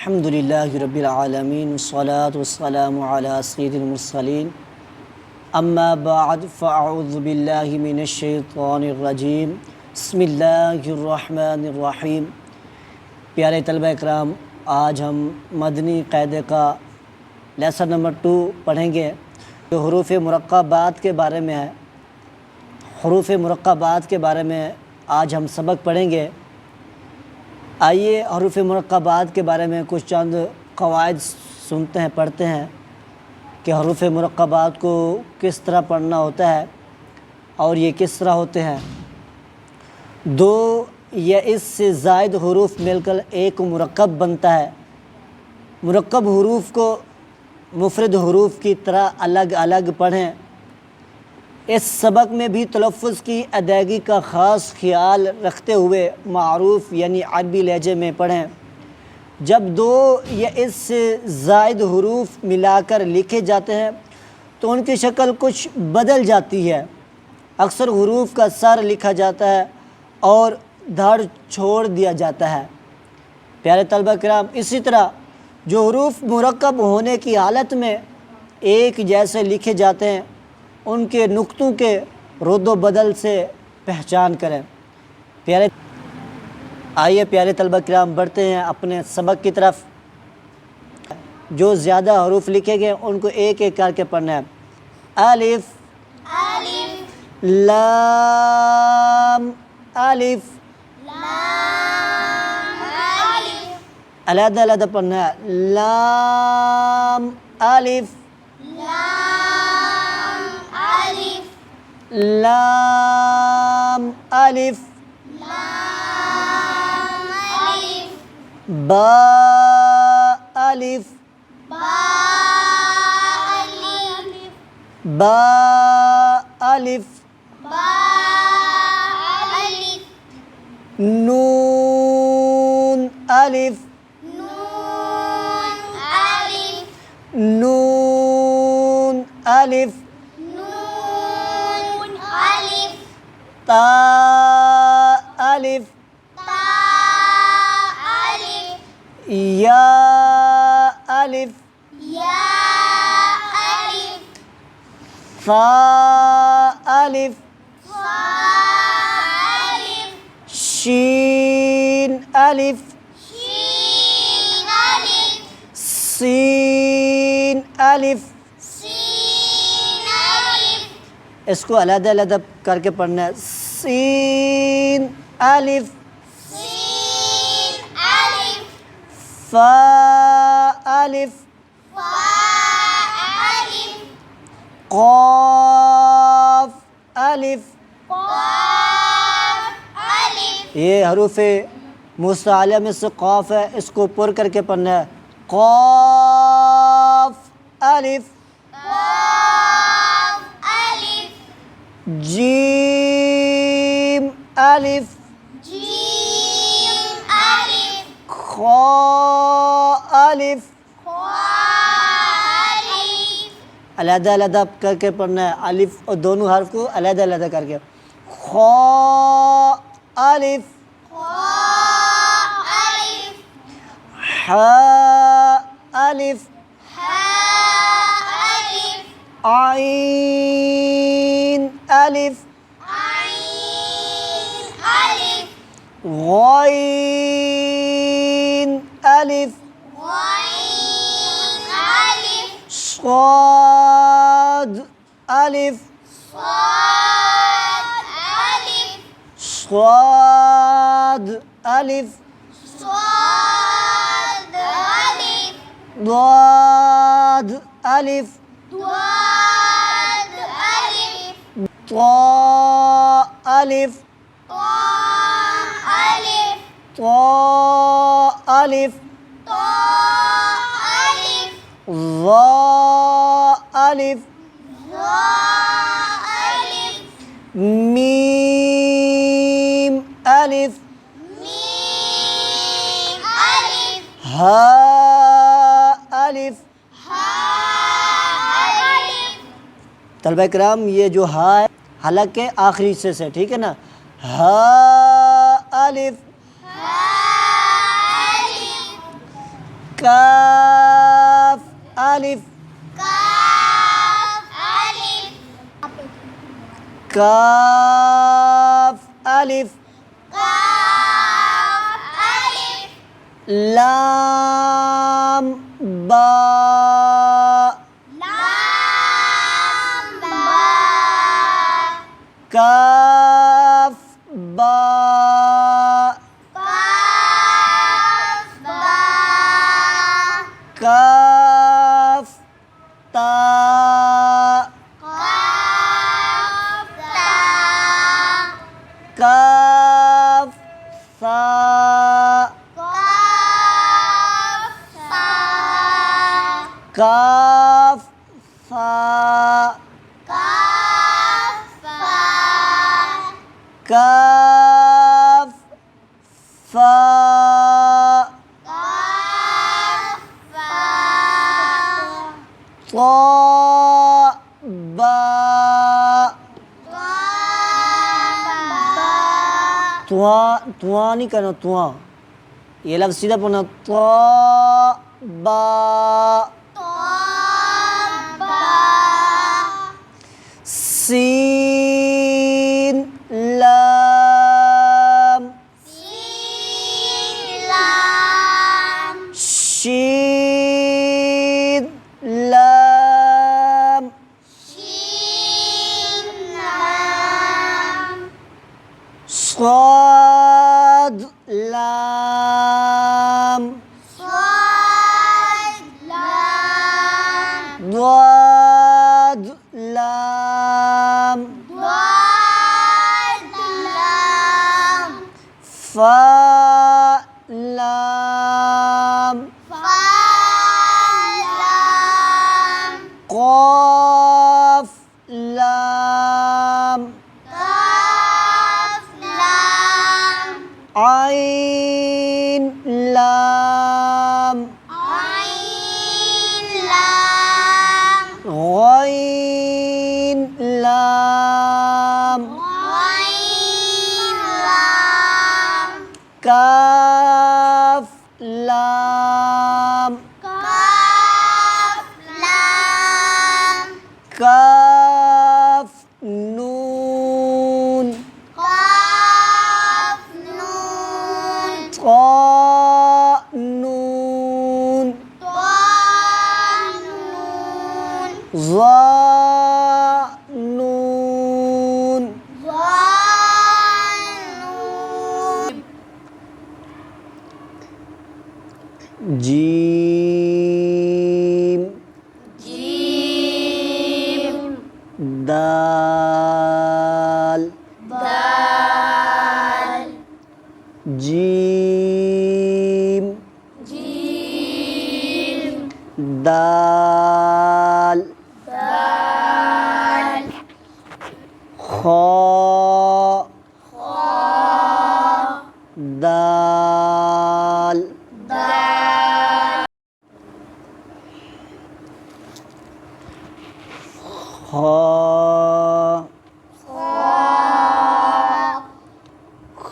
अल्हम्दुलिल्लाहि रब्बिल आलमीन वस्सलातु वस्सलामु अला सय्यिदिल मुरसलीन अम्मा बअद फ़अऊज़ु बिल्लाहि मिनश शैतानिर रजीम बिस्मिल्लाहिर रहमानिर रहीम। प्यारे तलबा इकराम, आज हम मदनी क़ायदे का लेसन नंबर 2 पढ़ेंगे जो हरूफ़ मुरक्कबात के बारे में है। हरूफ़ मुरक्कबात के बारे में आज हम सबक पढ़ेंगे। आइए हरूफ़ मुरक्कबात के बारे में कुछ चंद क़वाइद सुनते हैं, पढ़ते हैं कि हरूफ़ मुरक्कबात को किस तरह पढ़ना होता है और ये किस तरह होते हैं। दो या इससे ज़ायद हरूफ मिलकर एक मुरक्कब बनता है। मुरक्कब हरूफ को मुफ़रद हरूफ की तरह अलग अलग पढ़ें। इस सबक में भी तलफ़्फ़ुज़ की अदायगी का ख़ास ख्याल रखते हुए मारूफ़ यानी अरबी लहजे में पढ़ें। जब दो या इससे ज़ायद हरूफ मिलाकर लिखे जाते हैं तो उनकी शक्ल कुछ बदल जाती है। अक्सर हरूफ का सर लिखा जाता है और धड़ छोड़ दिया जाता है। प्यारे तलबा किराम, इसी तरह जो हरूफ मुरक्कब होने की हालत में एक जैसे लिखे जाते हैं उनके नुक्तों के रद्द बदल से पहचान करें। आइए प्यारे तलबा किराम बढ़ते हैं अपने सबक की तरफ। जो ज़्यादा हरूफ लिखे गए उनको एक एक करके पढ़ना है। अलिफ, लाम, अलिफ, अलग अलग पढ़ना है। लाम, अलिफ, लाम, अलिफ, बा, अलिफ, बा, अलिफ, नून, अलिफ, नून, अलिफ, ता, अलिफ, या, अलिफ, फ़ा, अलिफ, शीन, अलिफ, सीन, अलिफ। इसको अलग अलग करके पढ़ना है। सीन, अलिफ, फ़ा, अलिफ, क़ाफ़, अलिफ। ये हरूफ़ मुस्तअला में से क़ाफ़ है, इसको पुर करके पढ़ना है। क़ाफ़, अलिफ, जीम, अलिफ, खा, अलिफ। अलग अलग करके पढ़ना है। अलिफ और दोनों हर्फ को अलग अलग करके। खा, अलिफ, हा, अलिफ, आइन, अलिफ, गॉइन, अलिफ, स्वाद, अलिफ, स्वाद, अलिफ, ضاد, अलिफ, ता, अलिफ, ता, अलिफ, ज़ा, अलिफ, मीम, अलिफ, हा, अलिफ। तलबा किराम, ये जो हा है हलक के आखिरी हिस्से से, ठीक है ना। हा, अलिफ, काफ अलिफ काफ अलिफ लाम बा काफ बा काफ ता काफ सा काफ फा काफ फा ता बा तुआ नहीं करना तुआ ये लफ्ज़ सीधा पढ़ना ता बा सीन लाम शीन लाम स्वाद लाम द्वाद लाम फा लाम क़ाफ लाम आइन लाम गैन लाम काफ लाम काफ नून ता नून ज़ा नून जीम दाल जीम दाल खा दाल खा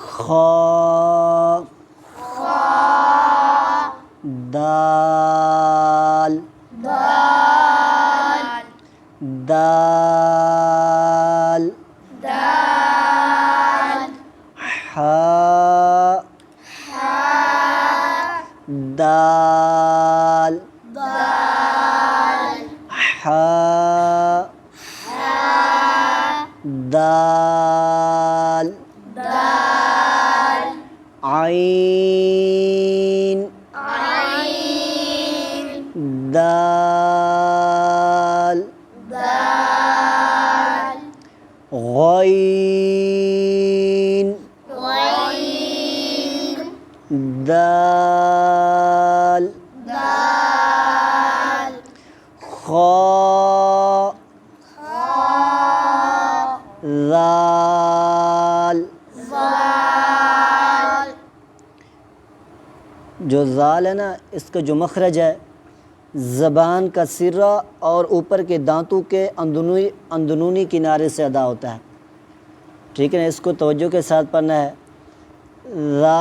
खा दाल दाल हा दाल हा दाल आइन दाल गैन दाल खा ज़ाल जो ज़ाल है ना, इसका जो मखरज है ज़बान का सिरा और ऊपर के दांतों के अंदरूनी किनारे से अदा होता है। ठीक है ना, इसको तवज्जो के साथ पढ़ना है। ज़ाल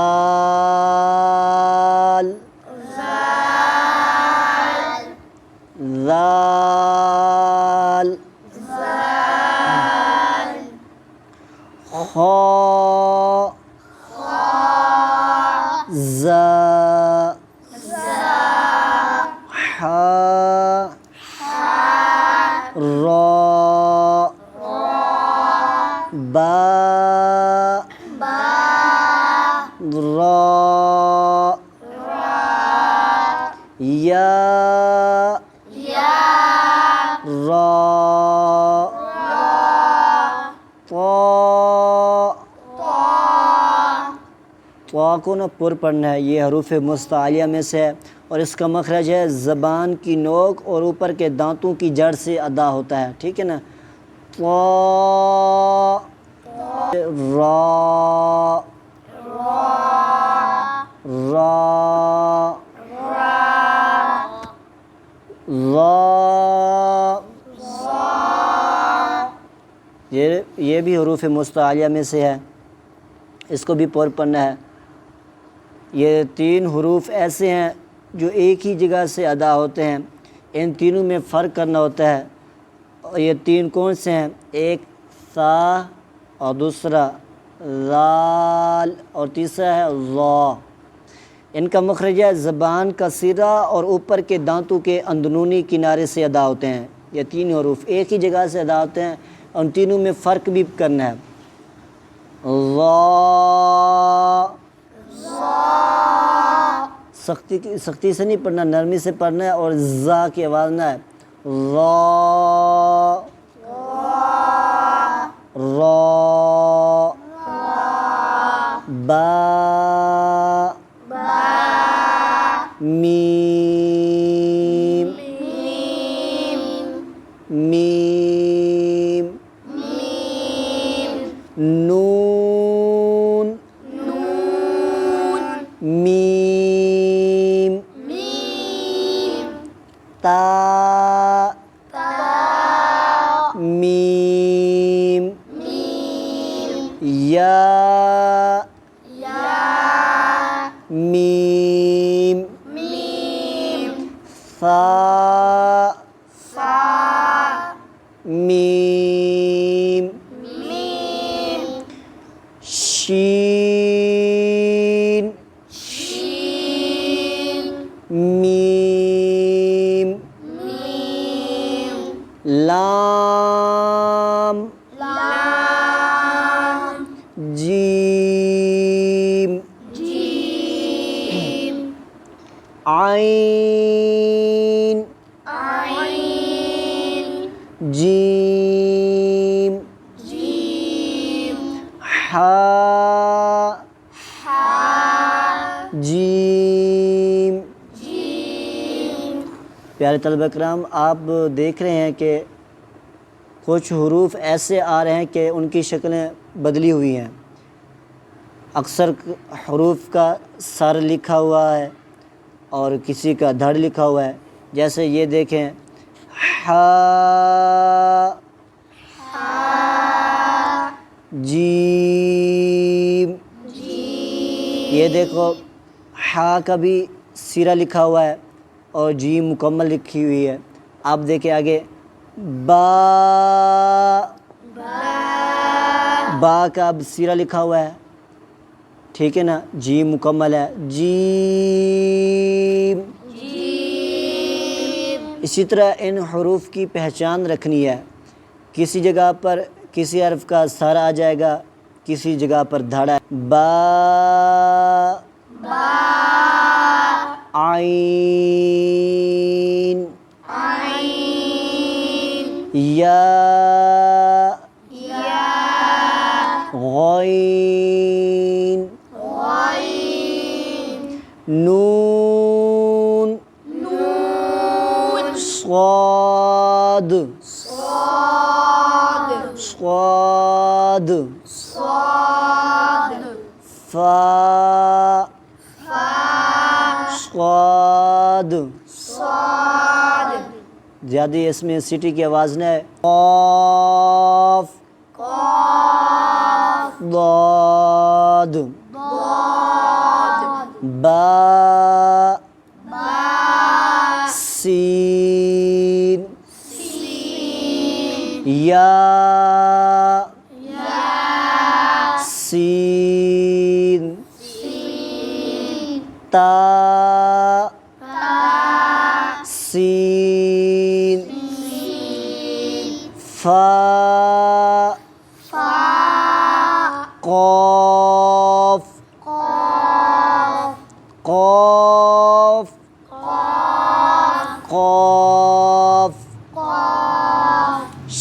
हा रा बा रा या रा ता को ना पुर पढ़ना है। ये हरूफ मुस्तालिया में से है और इसका मखरज है ज़बान की नोक और ऊपर के दांतों की जड़ से अदा होता है। ठीक है ना। रा रा ये भी हरूफ मुस्तालिया में से है, इसको भी पुर पढ़ना है। ये तीन हरूफ ऐसे हैं जो एक ही जगह से अदा होते हैं, इन तीनों में फ़र्क करना होता है। और ये तीन कौन से हैं? एक सा और दूसरा लाल और तीसरा है ज़ा। इनका मखरज ज़बान का सिरा और ऊपर के दांतों के अंदरूनी किनारे से अदा होते हैं। ये तीन हरूफ एक ही जगह से अदा होते हैं, उन तीनों में फ़र्क भी करना है। सख्ती से नहीं पढ़ना, नरमी से पढ़ना है और ज़ा की आवाज़ ना है। रा बा मीम मीम नून मीम ता मीम या मीम सा मीम शीन मीम लाम जीम आइन जीम हा जीम। प्यारे तलबा कराम, आप देख रहे हैं कि कुछ हरूफ ऐसे आ रहे हैं कि उनकी शक्लें बदली हुई हैं। अक्सर हरूफ का सर लिखा हुआ है और किसी का धड़ लिखा हुआ है। जैसे ये देखें, हा जीम। ये देखो, हा का भी सिरा लिखा हुआ है और जीम मुकम्मल लिखी हुई है। आप देखें आगे, बा का अब सिरा लिखा हुआ है। ठीक है ना, जीम मुकम्मल है। जीम। इसी तरह इन हरूफ की पहचान रखनी है। किसी जगह पर किसी हर्फ का सर आ जाएगा, किसी जगह पर धड़ा। बा आइन या गौइन नून स्वाद फा स्वाद। ज़्यादा इसमें सिटी की आवाज़ न है। क़ाफ़ ज़ाद बा सीन या सीन ता सीन फा क़ाफ़ क़ाफ़ क़ाफ़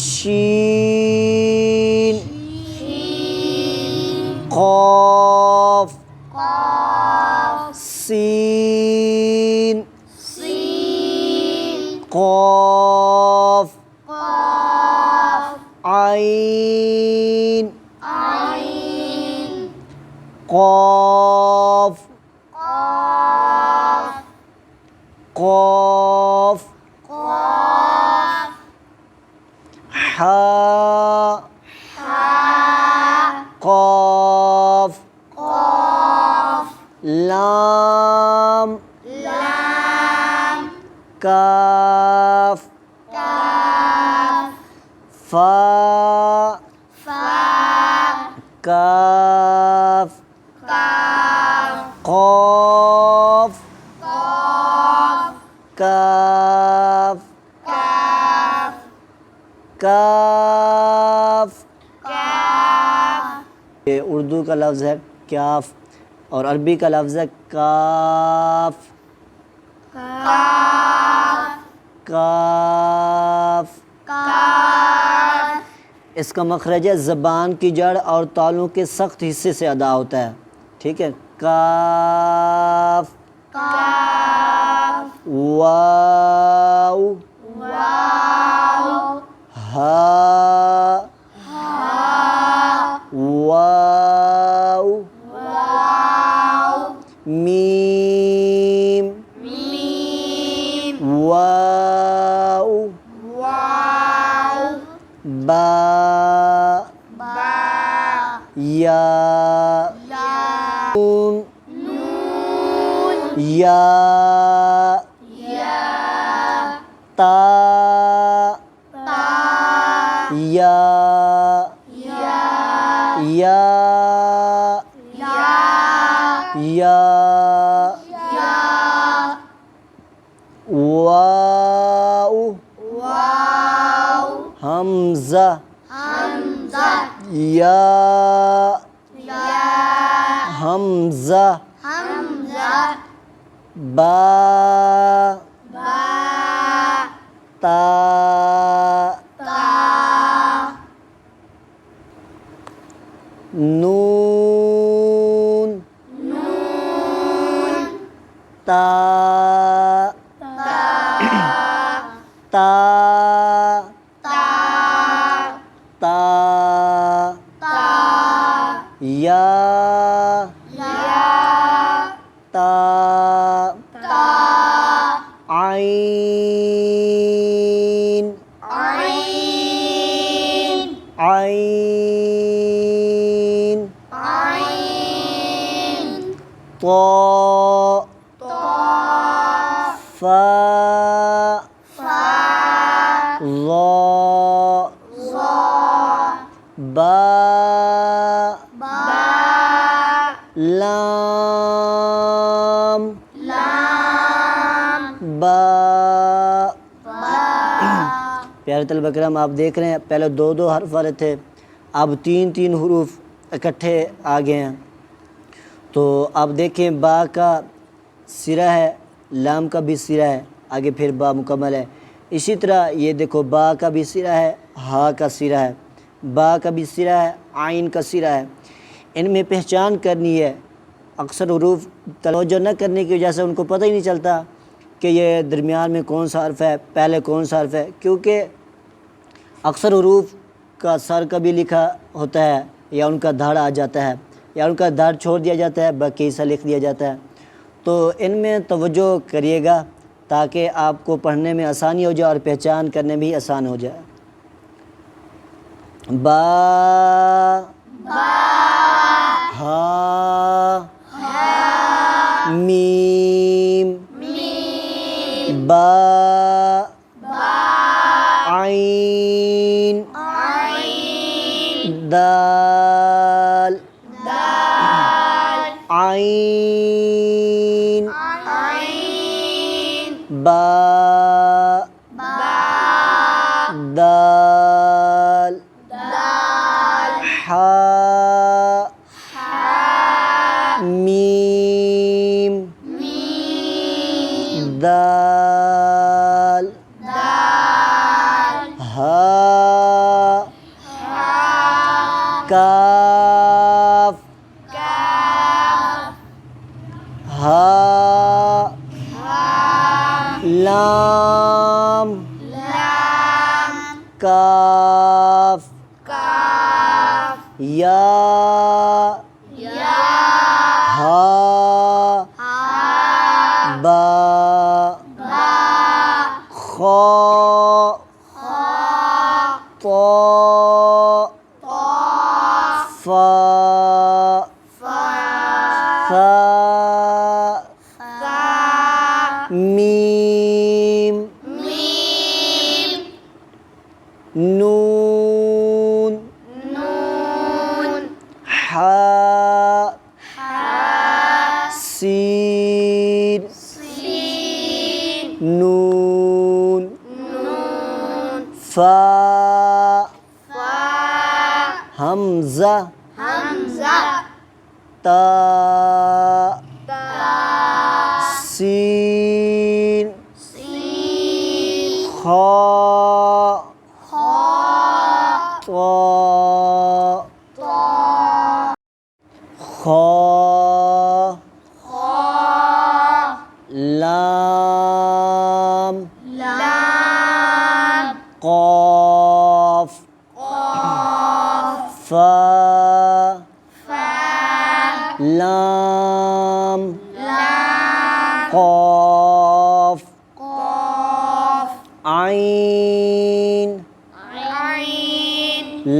शीन क़ाफ़ सीन क़ाफ़ आइन क़ाफ़ क़ाफ़ हा क़ाफ़ लाम काफ फा काफ क़ाफ़ काफ काफ ये उर्दू का लफ्ज़ है क्याफ और अरबी का लफ्ज़ है काफ काफ। इसका मखरज ज़बान की जड़ और तालुओं के सख्त हिस्से से अदा होता है। ठीक है, काफ वाव हा वाव मीम वाव बा या नून या ता या वाव हमज़ा या हमज़ा बा ता नून ता ता ता या ता आइन आइन तो फा ज़ा बा लाम बा। प्यारे तलबा किराम, आप देख रहे हैं पहले दो दो हर्फ वाले थे, अब तीन तीन हुरूफ इकट्ठे आ गए हैं। तो आप देखें बा का सिरा है, लाम का भी सिरा है, आगे फिर बा मुकम्मल है। इसी तरह ये देखो बा का भी सिरा है, हा का सिरा है, बा का भी सिरा है, आइन का सिरा है। इनमें पहचान करनी है। अक्सर हुरूफ तवज्जो न करने की वजह से उनको पता ही नहीं चलता कि ये दरमियान में कौन सा हर्फ है, पहले कौन सा हर्फ है, क्योंकि अक्सर हुरूफ का सर कभी लिखा होता है या उनका धड़ आ जाता है या उनका धड़ छोड़ दिया जाता है, बाकी हिस्सा लिख दिया जाता है। तो इनमें तवज्जो करिएगा ताकि आपको पढ़ने में आसानी हो जाए और पहचान करने में भी आसान हो जाए। बा हा मीम बा आइन दाल आइन बा दाल हा काफ हा लाम काफ या हा बा खा तो फा सा मीम नून हा सीन नून फा हमजा ता सीन खा तो खा लाम क़ाफ फा लाम क़ाफ आइन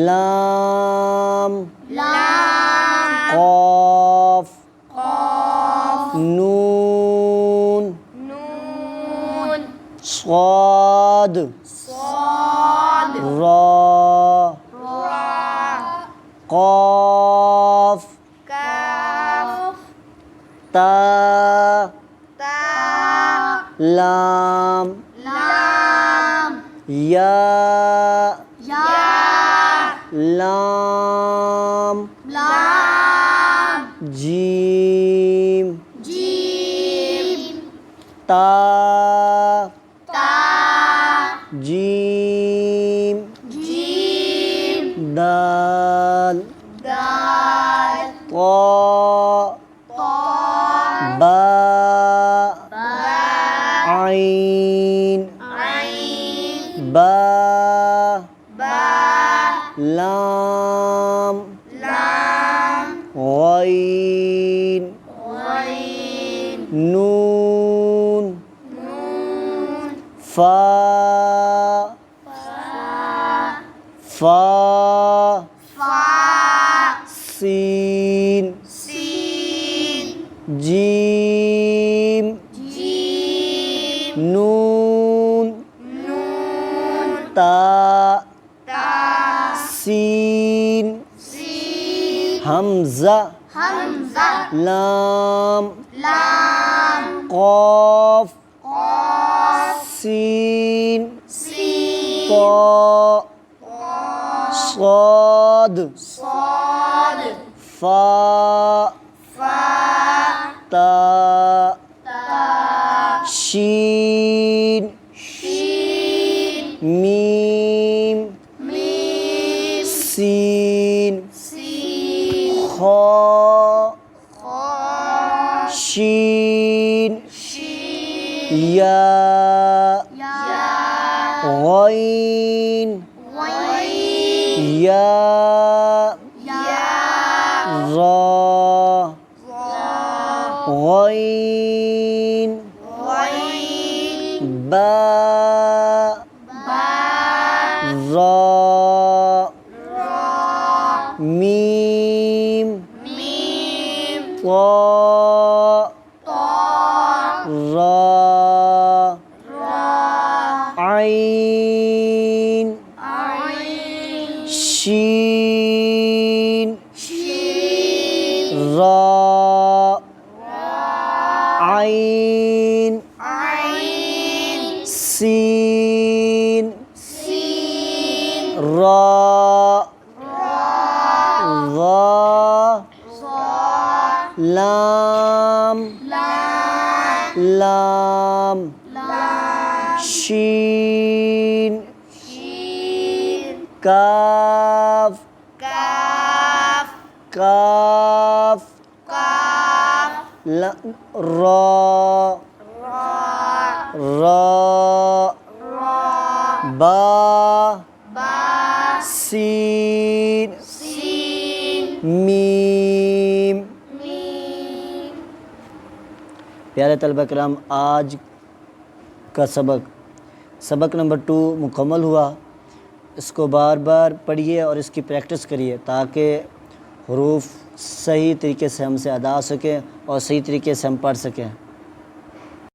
लाम क़ाफ नून स्वाद रा क़ाफ ता लाम या लाम जीम ता जीम दाल ता बा आइन बा लाम गैन नून फा सीन जीम नून ता सीन हमजा लाम क़ाफ सीन तो صاد फा ता शीन मीम सीन खा शीन या गैन या रा गैन बा रा मीम ता रा आइन शीन रा आइन सीन रा लाम शीन काफ काफ रा बा सीन मीम। प्यारे तलबा कराम, आज का सबक नंबर 2 मुकम्मल हुआ। इसको बार बार पढ़िए और इसकी प्रैक्टिस करिए ताकि हरूफ सही तरीके से हमसे अदा हो सके और सही तरीके से हम पढ़ सकें।